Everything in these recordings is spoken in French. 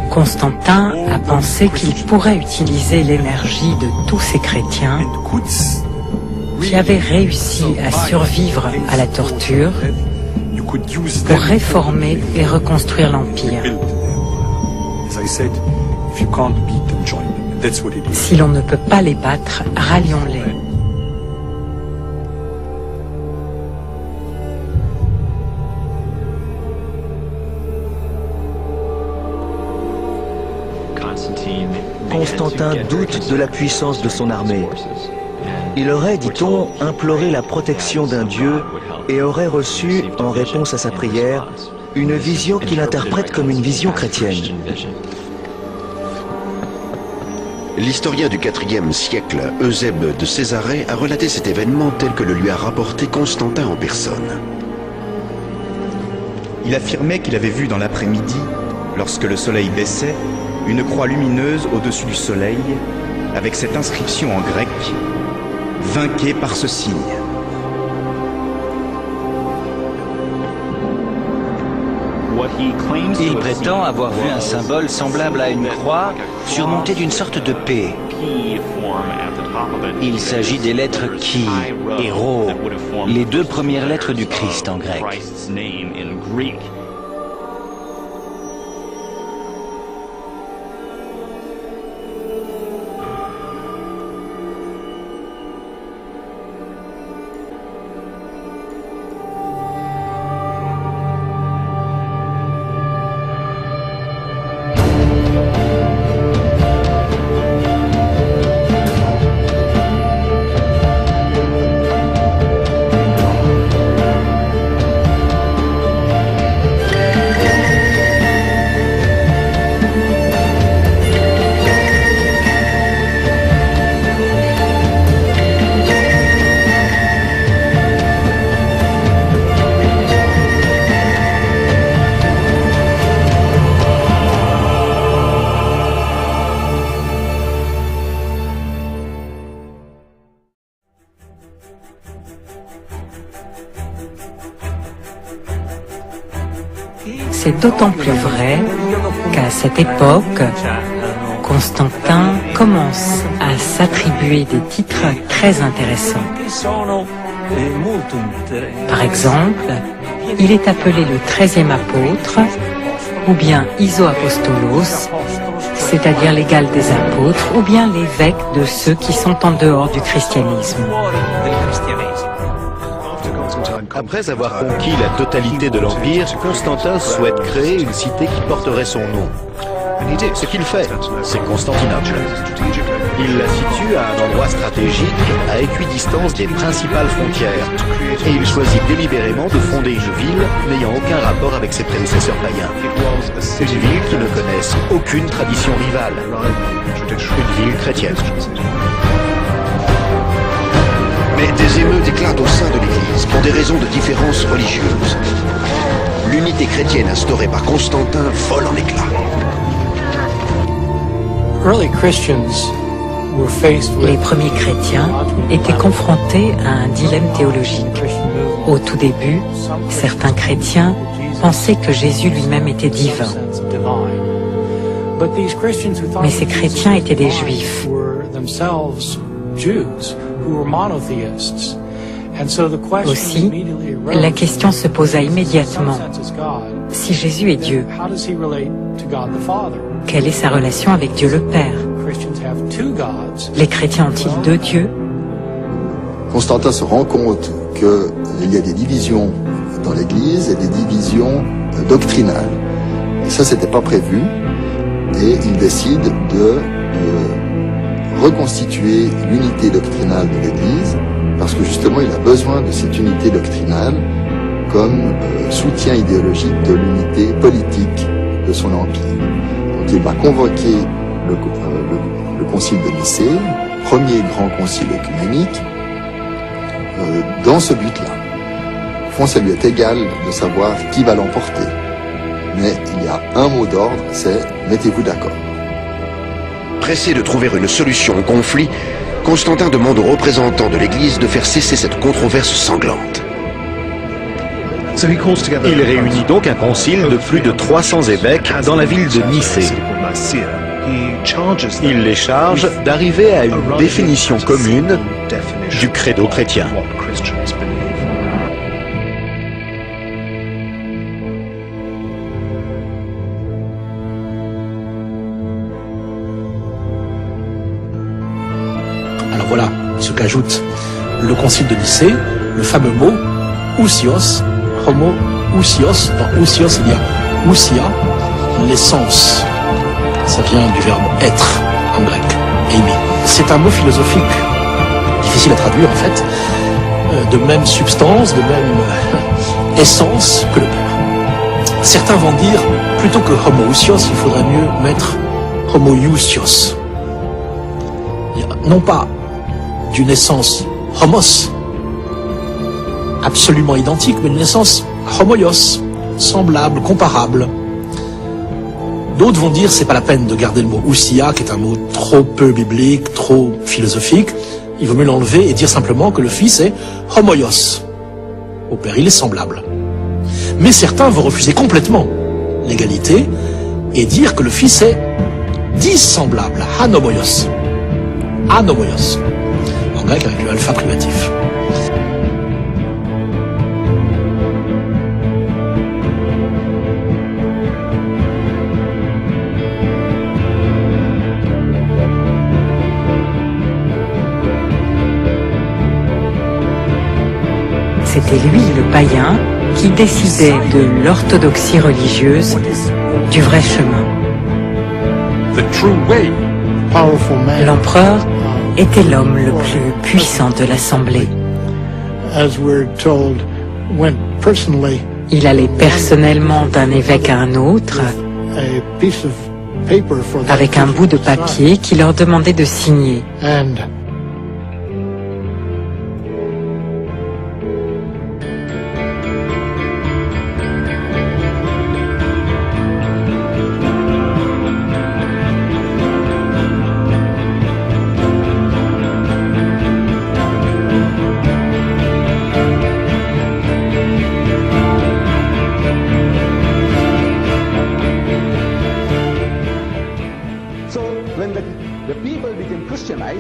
Constantin a pensé qu'il pourrait utiliser l'énergie de tous ces chrétiens qui avaient réussi à survivre à la torture pour réformer et reconstruire l'Empire. Si l'on ne peut pas les battre, rallions-les. Constantin doute de la puissance de son armée. Il aurait, dit-on, imploré la protection d'un dieu et aurait reçu, en réponse à sa prière, une vision qu'il interprète comme une vision chrétienne. L'historien du IVe siècle, Eusèbe de Césarée, a relaté cet événement tel que le lui a rapporté Constantin en personne. Il affirmait qu'il avait vu dans l'après-midi, lorsque le soleil baissait, une croix lumineuse au-dessus du soleil, avec cette inscription en grec « Vainquez par ce signe ». Il prétend avoir vu un symbole semblable à une croix surmontée d'une sorte de P. Il s'agit des lettres Chi et Rho, les deux premières lettres du Christ en grec. C'est d'autant plus vrai qu'à cette époque, Constantin commence à s'attribuer des titres très intéressants. Par exemple, il est appelé le 13e apôtre, ou bien Isoapostolos, c'est-à-dire l'égal des apôtres, ou bien l'évêque de ceux qui sont en dehors du christianisme. Après avoir conquis la totalité de l'Empire, Constantin souhaite créer une cité qui porterait son nom. Ce qu'il fait, c'est Constantinople. Il la situe à un endroit stratégique, à équidistance des principales frontières. Et il choisit délibérément de fonder une ville n'ayant aucun rapport avec ses prédécesseurs païens. Une ville qui ne connaisse aucune tradition rivale. Une ville chrétienne. Mais des émeutes éclatent au sein de l'Église pour des raisons de différences religieuses. L'unité chrétienne instaurée par Constantin vole en éclats. Les premiers chrétiens étaient confrontés à un dilemme théologique. Au tout début, certains chrétiens pensaient que Jésus lui-même était divin. Mais ces chrétiens étaient des juifs. Aussi, la question se posa immédiatement. Si Jésus est Dieu, quelle est sa relation avec Dieu le Père? Les chrétiens ont-ils deux dieux? Constantin se rend compte qu'il y a des divisions dans l'Église et des divisions doctrinales. Et ça, c'était pas prévu. Et il décide de reconstituer l'unité doctrinale de l'Église, parce que justement il a besoin de cette unité doctrinale comme soutien idéologique de l'unité politique de son empire. Donc il va convoquer le concile de Nicée, premier grand concile œcuménique, dans ce but-là. Au fond, ça lui est égal de savoir qui va l'emporter. Mais il y a un mot d'ordre, c'est « mettez-vous d'accord ». Pressé de trouver une solution au conflit, Constantin demande aux représentants de l'Église de faire cesser cette controverse sanglante. Il réunit donc un concile de plus de 300 évêques dans la ville de Nicée. Il les charge d'arriver à une définition commune du credo chrétien. Alors voilà ce qu'ajoute le concile de Nicée, le fameux mot ousios, homo ousios. Dans ousios, il y a ousia, l'essence. Ça vient du verbe être en grec, aimer. C'est un mot philosophique, difficile à traduire en fait, de même substance, de même essence que le Père. Certains vont dire, plutôt que homo ousios, il faudrait mieux mettre homo iousios. Non pas d'une essence homos, absolument identique, mais d'une essence homoios, semblable, comparable. D'autres vont dire c'est pas la peine de garder le mot ousia, qui est un mot trop peu biblique, trop philosophique. Il vaut mieux l'enlever et dire simplement que le Fils est homoios. Au Père, il est semblable. Mais certains vont refuser complètement l'égalité et dire que le Fils est dissemblable, anomoios. Anomoios. En grec avec le alpha privatif. C'était lui, le païen, qui décidait de l'orthodoxie religieuse, du vrai chemin. L'empereur était l'homme le plus puissant de l'Assemblée. Il allait personnellement d'un évêque à un autre avec un bout de papier qui leur demandait de signer.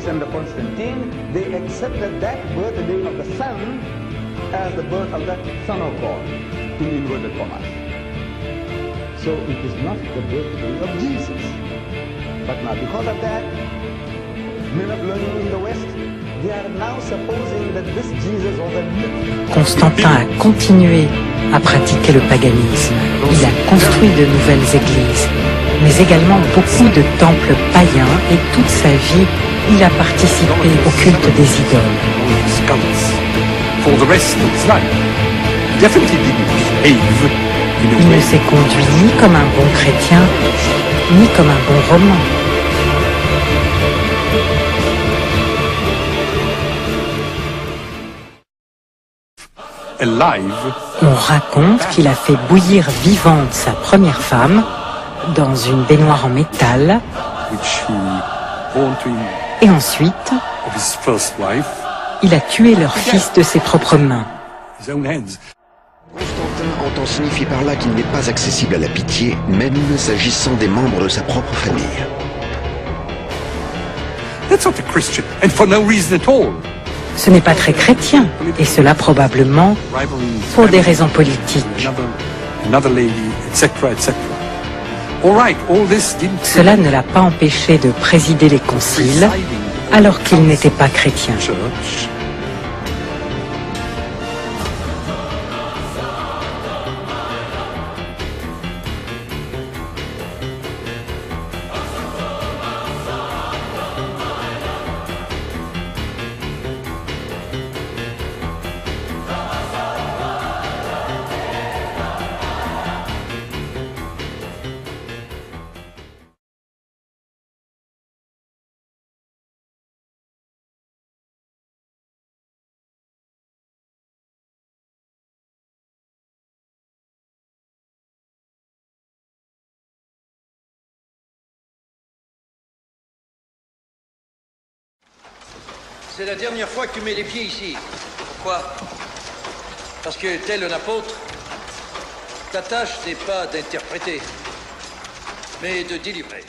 Under Constantine, they accepted that birthday of the Son as the birth of the Son of God, in inverted commas. So it is not the birthday of Jesus. But now because of that, men of learning in the West, they are now supposing that this Jesus was a myth. Constantin a continué à pratiquer le paganisme. Il a construit de nouvelles églises, mais également beaucoup de temples païens, et toute sa vie, il a participé au culte des idoles. Il ne s'est conduit ni comme un bon chrétien, ni comme un bon romain. On raconte qu'il a fait bouillir vivante sa première femme dans une baignoire en métal, et ensuite, il a tué leur fils de ses propres mains. Constantin entend signifier par là qu'il n'est pas accessible à la pitié, même s'agissant des membres de sa propre famille. Ce n'est pas très chrétien, et cela probablement pour des raisons politiques. Cela ne l'a pas empêché de présider les conciles, alors qu'il n'était pas chrétien. C'est la dernière fois que tu mets les pieds ici. Pourquoi? Parce que tel un apôtre, Ta tâche n'est pas d'interpréter, mais de délivrer.